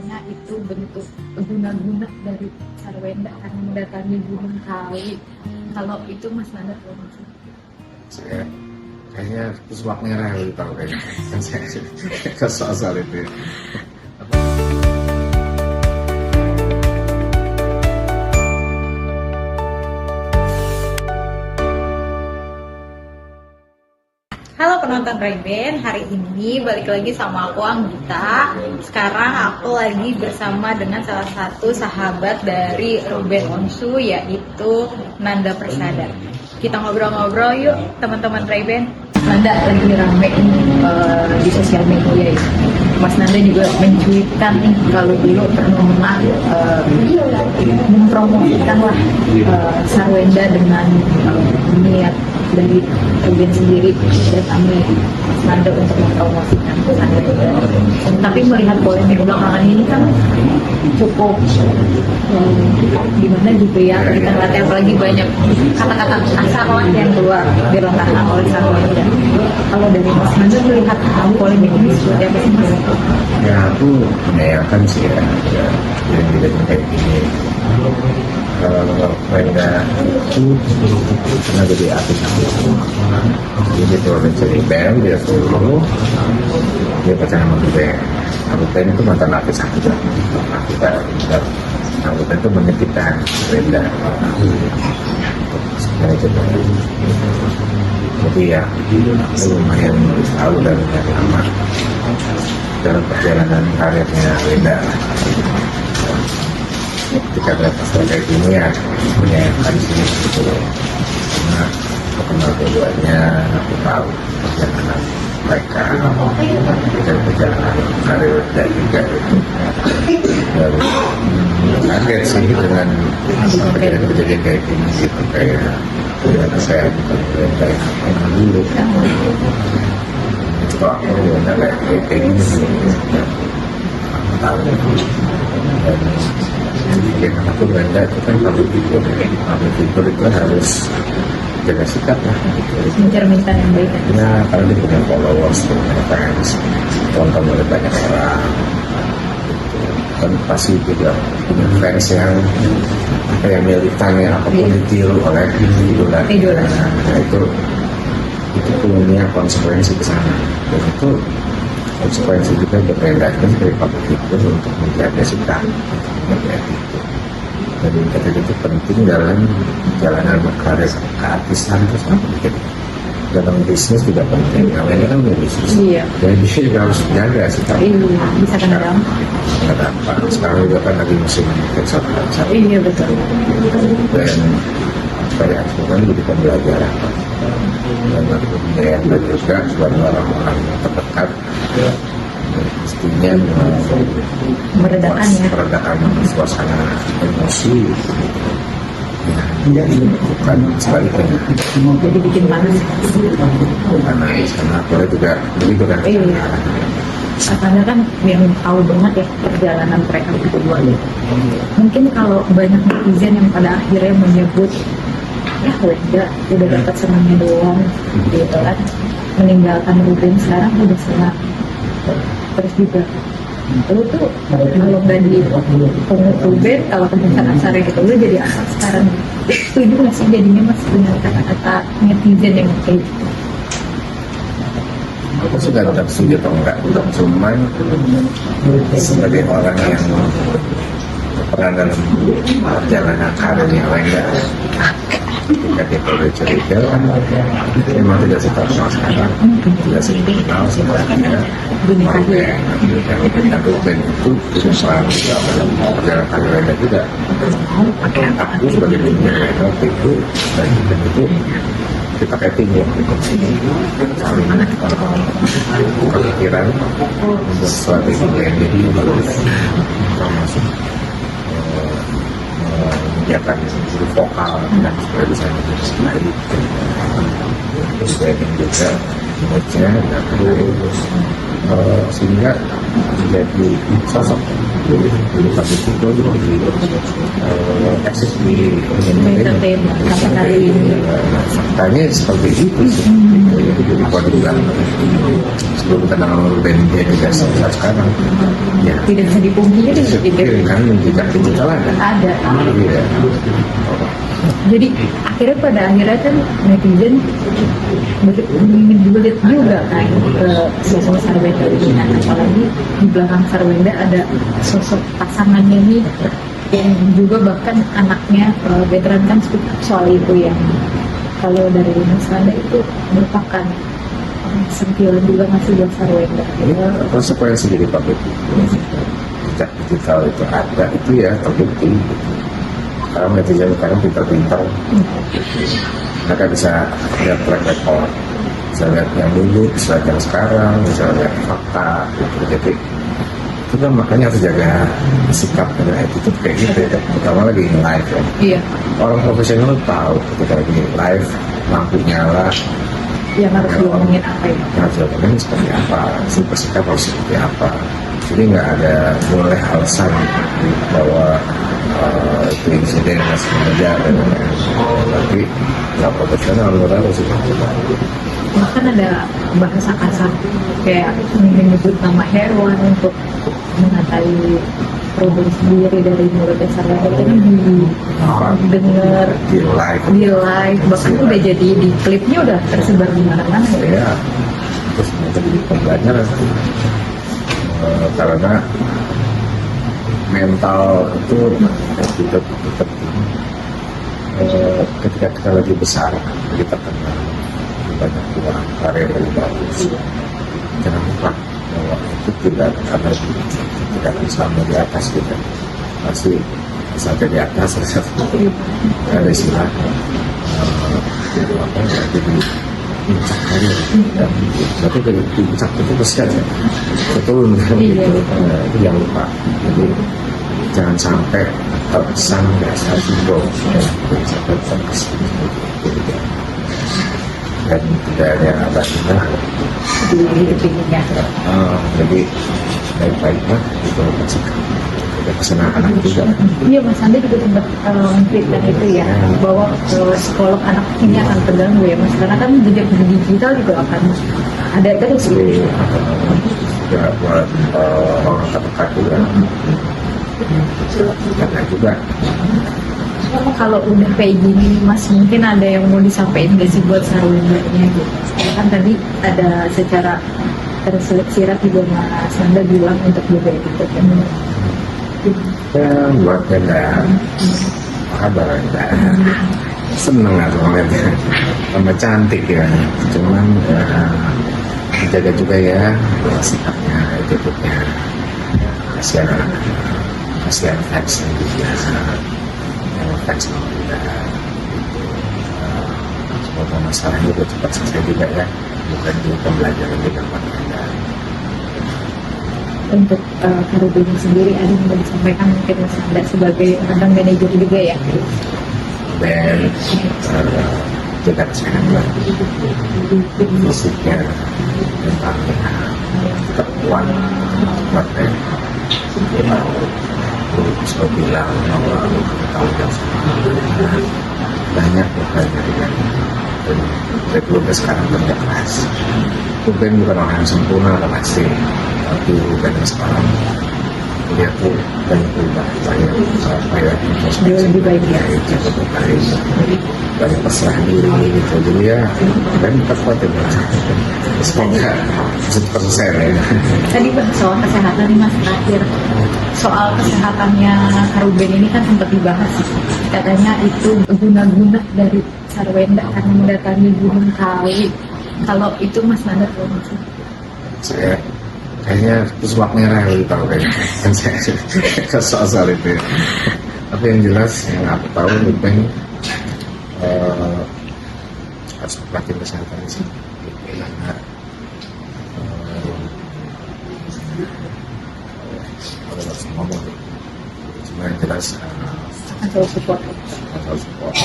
katanya itu bentuk guna-guna dari Sarwenda karena mendatangi Gunung Kawi. Kalau itu Mas Nanda tahu nggak sih? Saya kayaknya pesulap merah gitu tahu kayaknya. Kan saya soal itu. Halo penonton Rayben, hari ini balik lagi sama aku Anggita. Sekarang aku lagi bersama dengan salah satu sahabat dari Ruben Onsu, yaitu Nanda Persada. Kita ngobrol-ngobrol yuk teman-teman Rayben. Nanda lagi rame di sosial media ya. Mas Nanda juga mencuitkan nih kalau dulu pernah mempromosikan lah Sarwenda dengan niat dari Ruben sendiri dan kami Mas Nanda untuk mempromosikan Sarwenda. Tapi melihat polemik belakangan ini kan cukup gimana gitu ya, kita ngeliatnya apalagi banyak kata-kata kasar lah yang keluar dilontarkan oleh Sarwenda. Kalau dari Mas Nanda melihat polemik ini seperti apa sih Mas? Ya aku menyayangkan sih ya, yang tidak kayak gini. Kalau Wenda itu pernah jadi artis-artis, jadi kalau mencari band dia dulu dia pacaran sama Ruben. Ruben itu mantan artis aku juga, Ruben itu menitipkan Wenda sebenarnya coba. Jadi ya aku lumayan tahu dan lama dalam perjalanan karirnya Wenda. Ketika ada masalah kayak gini ya menyayangkan sih gitu, karena aku kenal keduanya, aku tahu perjalanan mereka dan perjalanan karir dan juga itu. Dan kaget sih dengan kejadian kayak gini gitu, kayak saya bukan kayak dulu. Kok aku udah kayak gini sih, aku tahu. Dan bikin aku Wenda itu kan public figure itu harus jaga sikap lah, mencerminkan yang baik. ya karena dia punya followers, punya fans, tonton oleh banyak orang kan, pasti juga punya fans yang militan ya, apapun ditiru oleh idola. Nah, itu punya konsekuensi ke sana, dan itu konsekuensi juga berpendapatan dari public figure untuk menjaga sikap. Jadi itu penting dalam perjalanan berkarir keartisan, terus apa gitu. Dalam bisnis juga penting. Nah, ini kan udah bisnis. Iya. Jadi dia juga harus jaga sikap. Bisa kena dampak. Kena dampak. Sekarang juga kan lagi musim ekspor. Iya betul. Dan saya aku kan jadi pembelajaran. Dan aku menyayangkan juga buat orang-orang terdekat. Mestinya meredakan suasana emosi. Ya, ini bukan sebaliknya. Jadi bikin panas. Karena aku juga begitu kan. Karena kan yang tahu banget ya perjalanan mereka berdua. Mungkin kalau banyak netizen yang pada akhirnya menyebut ya Wenda udah dapat senangnya doang gitu kan, meninggalkan Ruben sekarang udah senang. Terus juga lu tuh kalau nggak di pungut Ruben, kalau kemudian asar gitu lu jadi asal sekarang. Setuju nggak sih jadinya Mas dengan kata-kata netizen yang kayak gitu? Aku sudah tetap setuju atau enggak, cuman sebagai orang yang pernah dalam perjalanan karirnya Wenda, ketika dia boleh cerita, memang tidak seterusnya sekarang, tidak sekenal sebenarnya. Dan Ruben itu susah dalam perjalanan karir Wenda juga. Aku sebagai pemimpin waktu itu, dan itu kita kayak tim ya, saling kepikiran membuat strategi yang jadi bagus, termasuk menyiapkan guru vokal dan supaya bisa menjadi sendiri. Terus saya juga image-nya sehingga jadi sosok tapi itu eksis di entertainment sampai hari ini. faktanya seperti itu sih. Jadi kalau dibilang sebelum kenal band dia juga sampai sekarang ya Tidak bisa dipungkiri gitu. kan jejak digital ada. Iya. Jadi pada akhirnya kan netizen berbelit juga kan ke sosok Sarwenda ini, nah, apalagi di belakang Sarwenda ada sosok pasangannya ini yang juga bahkan anaknya veteran kan soal itu ya. Kalau dari Mas Randa itu merupakan sentilan juga masih buat Sarwenda. Ya, konsekuensi dari publik jejak digital itu ada, itu ya terbukti. Sekarang netizen sekarang pintar-pintar, mereka bisa lihat track record, bisa lihat yang dulu, bisa lihat yang sekarang, bisa lihat fakta gitu. Jadi itu kan makanya harus jaga sikap dan attitude kayak gitu ya, terutama lagi live ya. Iya, Orang profesional tahu ketika lagi live lampu nyala yang harus diomongin apa ya? harus dilakukan seperti apa, bersikap harus seperti apa. Jadi nggak ada boleh alasan bahwa itu insiden yang sengaja dan tapi nggak profesional menurut aku sih. Bahkan ada bahasa kasar kayak menyebut nama hewan untuk mengatai problem sendiri dari mulut dasar itu kan didengar di live bahkan udah jadi di klipnya udah tersebar di mana-mana ya. Ya, terus menjadi pembelajaran karena mental itu tetap ketika kita lagi besar, kita kenal banyak uang, karya yang bagus. Jangan lupa bahwa itu tidak akan sama di atas kita, pasti sampai di atas ada istilah jadi puncak karir, tapi dari puncak itu pasti ada turun kan gitu. Itu jangan lupa. Jadi jangan sampai terkesan rasa sindrom sampai terkesan dan tidak ada yang abadinya Di pinggirnya. jadi baik-baiknya itu bersikap ada kesenangan juga. Iya, Mas Andi juga sempat menceritakan itu ya, bahwa psikolog anak ini akan terganggu ya Mas, karena kan jejak digital juga akan ada terus Jadi gitu. ya buat orang terdekat juga karena juga Kalau udah kayak gini Mas, mungkin ada yang mau disampaikan gak sih buat Sarwendanya gitu? Kan tadi ada secara terselip sirat juga Mas Anda bilang untuk juga itu kan. ya buat benda kabar benda seneng aku ngeliatnya tambah cantik ya, cuman dijaga juga ya sikapnya, attitude-nya. Kasihan fans juga fans juga semoga masalahnya juga cepat selesai juga ya, bukan di pembelajaran juga buat Anda. Untuk Karubini sendiri ada yang mau disampaikan mungkin Mas Anda sebagai mantan manajer juga ya? Dan jaga kesehatan fisiknya, mentalnya tetap kuat ya. Saya bilang bahwa tanggung jawab banyak juga dan saya juga sekarang kerja keras. Ruben bukan orang yang sempurna lah pasti, tapi Ruben yang sekarang dia tuh banyak berubah, banyak Dia lebih baik ya. banyak berserah diri gitu. Jadi ya dan kita kuat ya. Semoga cepat selesai ya. Tadi bahas soal kesehatan nih Mas, terakhir soal kesehatannya Ruben ini kan sempat dibahas, katanya itu guna-guna dari Sarwenda karena mendatangi Gunung Kawi. Kalau itu Mas Nanda tahu nggak sih? Saya kayaknya pesulap merah lebih tahu kayaknya kan saya soal itu ya. Tapi yang jelas yang aku tahu Ruben harus perhatiin kesehatan sih karena harus ngomong cuma yang jelas Atau support? harus support